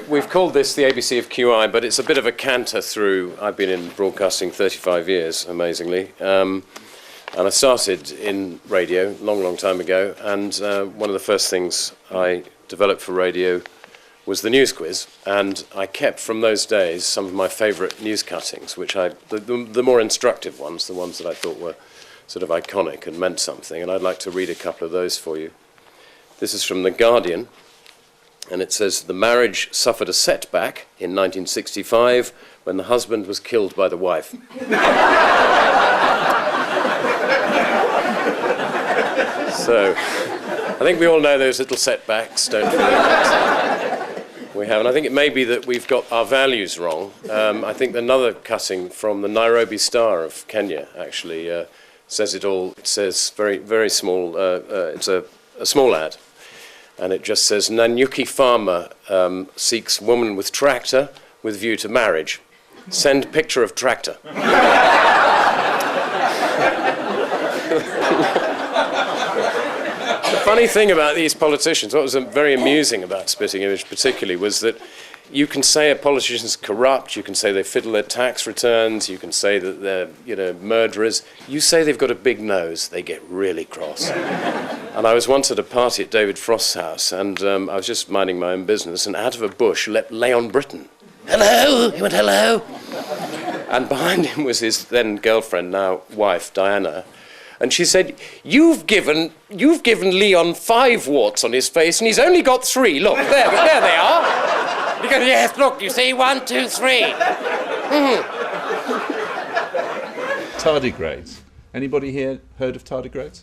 We've called this the ABC of QI, but it's a bit of a canter through. I've been in broadcasting 35 years, amazingly. And I started in radio a long, long time ago. And one of the first things I developed for radio was the news quiz. And I kept from those days some of my favourite news cuttings, which the more instructive ones, the ones that I thought were sort of iconic and meant something. And I'd like to read a couple of those for you. This is from The Guardian. And it says, the marriage suffered a setback in 1965 when the husband was killed by the wife. So, I think we all know those little setbacks, don't we? We have, and I think it may be that we've got our values wrong. I think another cutting from the Nairobi Star of Kenya actually says it all. It says very, very small, it's a small ad. And it just says, Nanyuki farmer seeks woman with tractor with view to marriage. Send picture of tractor. The funny thing about these politicians, what was very amusing about Spitting Image particularly, was that you can say a politician's corrupt, you can say they fiddle their tax returns, you can say that they're, murderers. You say they've got a big nose, they get really cross. And I was once at a party at David Frost's house, and I was just minding my own business, and out of a bush leapt Leon Britton. Hello! He went, hello! And behind him was his then girlfriend, now wife, Diana. And she said, you've given Leon 5 warts on his face, and he's only got 3. Look, there they are. He goes, yes, look, you see, 1, 2, 3. Tardigrades. Anybody here heard of tardigrades?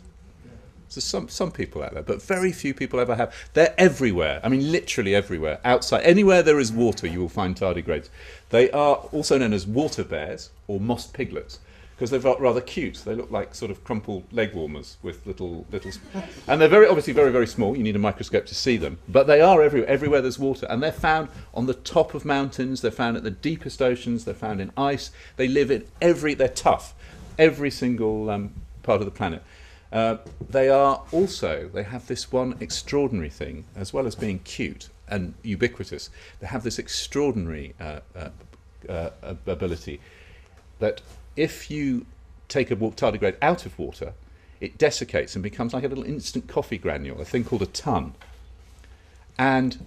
So some people out there, but very few people ever have. They're everywhere. I mean, literally everywhere. Outside, anywhere there is water, you will find tardigrades. They are also known as water bears or moss piglets because they're rather cute. They look like sort of crumpled leg warmers with little, and they're very obviously very, very small. You need a microscope to see them, but they are everywhere. Everywhere there's water, and they're found on the top of mountains. They're found at the deepest oceans. They're found in ice. They live in they're tough, every single part of the planet. They have this one extraordinary thing, as well as being cute and ubiquitous, they have this extraordinary ability that if you take a tardigrade out of water, it desiccates and becomes like a little instant coffee granule, a thing called a ton. And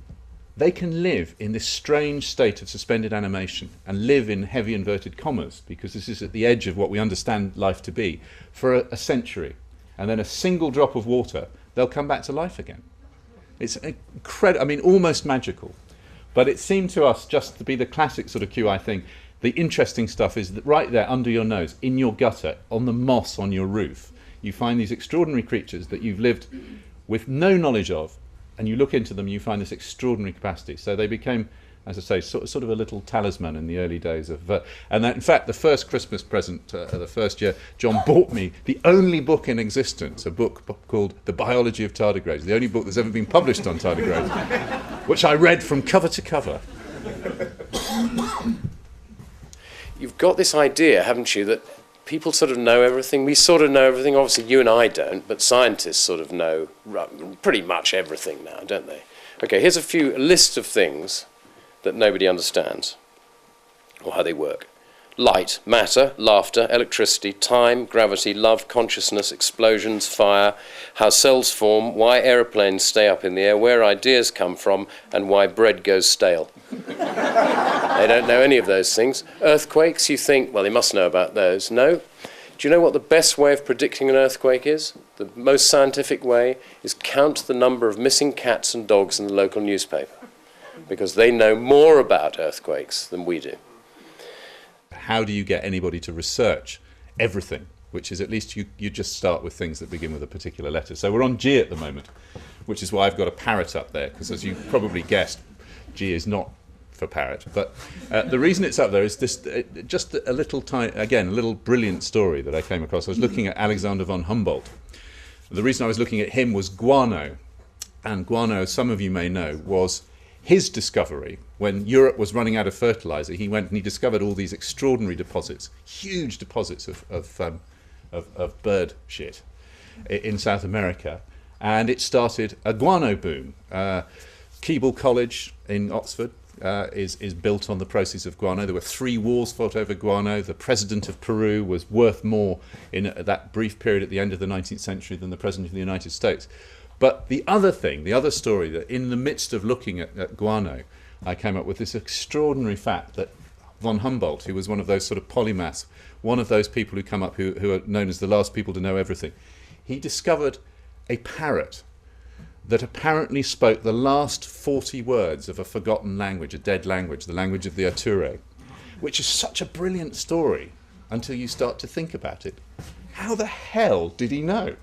they can live in this strange state of suspended animation and live in heavy inverted commas, because this is at the edge of what we understand life to be, for a century. And then a single drop of water, they'll come back to life again. It's incredible, I mean, almost magical. But it seemed to us just to be the classic sort of QI thing. The interesting stuff is that right there under your nose, in your gutter, on the moss on your roof, you find these extraordinary creatures that you've lived with no knowledge of, and you look into them, you find this extraordinary capacity. So they became, as I say, sort of a little talisman in the early days of... and that, in fact, the first Christmas present, the first year, John bought me the only book in existence, a book called The Biology of Tardigrades, the only book that's ever been published on tardigrades, which I read from cover to cover. You've got this idea, haven't you, that people sort of know everything. We sort of know everything. Obviously, you and I don't, but scientists sort of know pretty much everything now, don't they? Okay, here's a list of things that nobody understands, or how they work. Light, matter, laughter, electricity, time, gravity, love, consciousness, explosions, fire, how cells form, why aeroplanes stay up in the air, where ideas come from, and why bread goes stale. They don't know any of those things. Earthquakes, you think, well, they must know about those. No. Do you know what the best way of predicting an earthquake is? The most scientific way is count the number of missing cats and dogs in the local newspaper, because they know more about earthquakes than we do. How do you get anybody to research everything, which is at least you just start with things that begin with a particular letter. So we're on G at the moment, which is why I've got a parrot up there, because as you probably guessed, G is not for parrot. But the reason it's up there is this, just a little brilliant story that I came across. I was looking at Alexander von Humboldt. The reason I was looking at him was guano. And guano, as some of you may know, was his discovery. When Europe was running out of fertilizer, he went and he discovered all these extraordinary deposits, huge deposits of bird shit in South America, and it started a guano boom. Keble College in Oxford is built on the proceeds of guano. There were 3 wars fought over guano. The president of Peru was worth more in that brief period at the end of the 19th century than the president of the United States. But the other story, that in the midst of looking at guano, I came up with this extraordinary fact that von Humboldt, who was one of those sort of polymaths, one of those people who come up who are known as the last people to know everything, he discovered a parrot that apparently spoke the last 40 words of a forgotten language, a dead language, the language of the Ature, which is such a brilliant story until you start to think about it. How the hell did he know?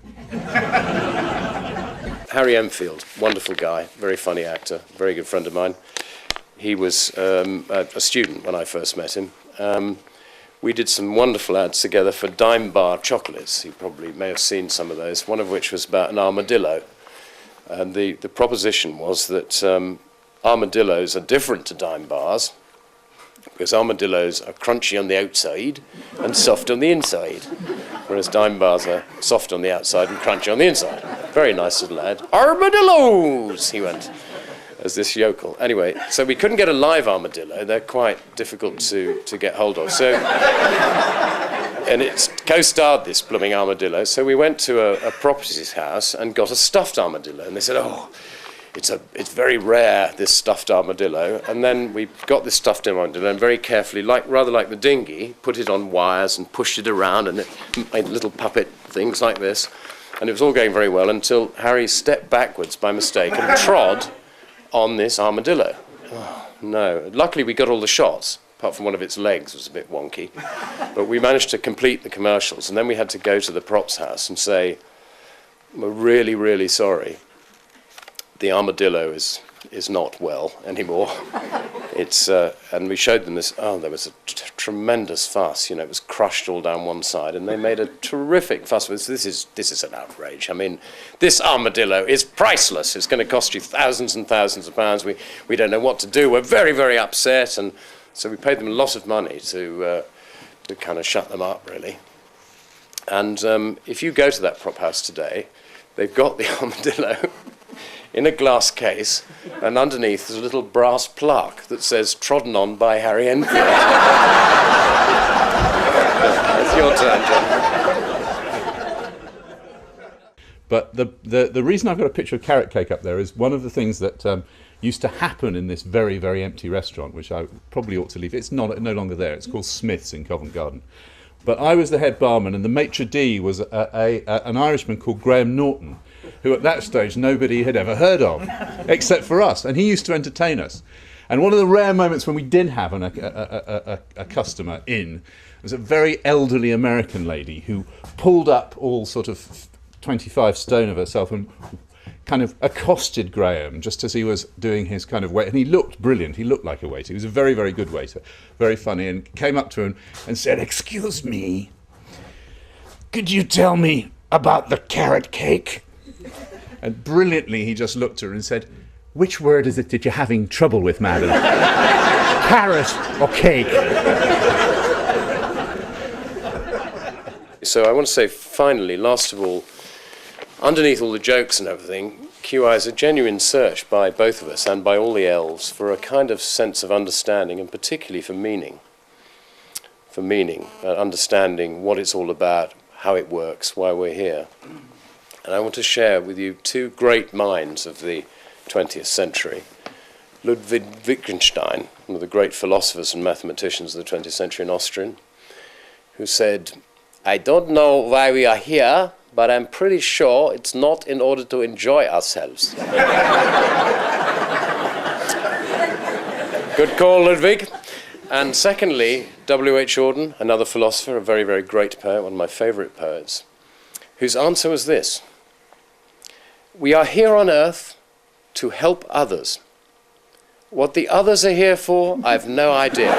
Harry Enfield, wonderful guy, very funny actor, very good friend of mine. He was a student when I first met him. We did some wonderful ads together for Dime Bar chocolates. You probably may have seen some of those, one of which was about an armadillo. And the proposition was that armadillos are different to Dime Bars because armadillos are crunchy on the outside and soft on the inside, whereas Dime Bars are soft on the outside and crunchy on the inside. Very nice little ad. Armadillos, he went, as this yokel. Anyway, so we couldn't get a live armadillo. They're quite difficult to get hold of. So, and it's co-starred this blooming armadillo. So we went to a properties house and got a stuffed armadillo. And they said, oh, it's very rare, this stuffed armadillo. And then we got this stuffed armadillo and very carefully, rather like the dinghy, put it on wires and pushed it around and it made little puppet things like this. And it was all going very well until Harry stepped backwards by mistake and trod on this armadillo. Oh, no. Luckily we got all the shots, apart from one of its legs was a bit wonky. But we managed to complete the commercials, and then we had to go to the props house and say, we're really, really sorry. The armadillo is not well anymore. And we showed them this. Oh, there was a tremendous fuss. You know, it was crushed all down one side, and they made a terrific fuss. This is an outrage. I mean, this armadillo is priceless. It's going to cost you thousands and thousands of pounds. We don't know what to do. We're very, very upset, and so we paid them a lot of money to kind of shut them up, really. And if you go to that prop house today, they've got the armadillo in a glass case, and underneath there's a little brass plaque that says, trodden on by Harry Enfield. It's your turn, John. But the reason I've got a picture of carrot cake up there is one of the things that used to happen in this very, very empty restaurant, which I probably ought to leave. It's no longer there. It's called Smith's in Covent Garden. But I was the head barman, and the maitre d' was an Irishman called Graham Norton, who at that stage nobody had ever heard of, except for us. And he used to entertain us. And one of the rare moments when we did have a customer in was a very elderly American lady who pulled up all sort of 25 stone of herself and kind of accosted Graham just as he was doing his kind of wait. And he looked brilliant. He looked like a waiter. He was a very, very good waiter, very funny, and came up to him and said, "Excuse me, could you tell me about the carrot cake?" And brilliantly, he just looked at her and said, "Which word is it that you're having trouble with, madam? Carrot or cake?" So I want to say, finally, last of all, underneath all the jokes and everything, QI is a genuine search by both of us and by all the elves for a kind of sense of understanding, and particularly for meaning. For meaning, understanding what it's all about, how it works, why we're here. And I want to share with you two great minds of the 20th century. Ludwig Wittgenstein, one of the great philosophers and mathematicians of the 20th century in Austrian, who said, "I don't know why we are here, but I'm pretty sure it's not in order to enjoy ourselves." Good call, Ludwig. And secondly, W.H. Auden, another philosopher, a very, very great poet, one of my favourite poets, whose answer was this: "We are here on earth to help others. What the others are here for, I've no idea."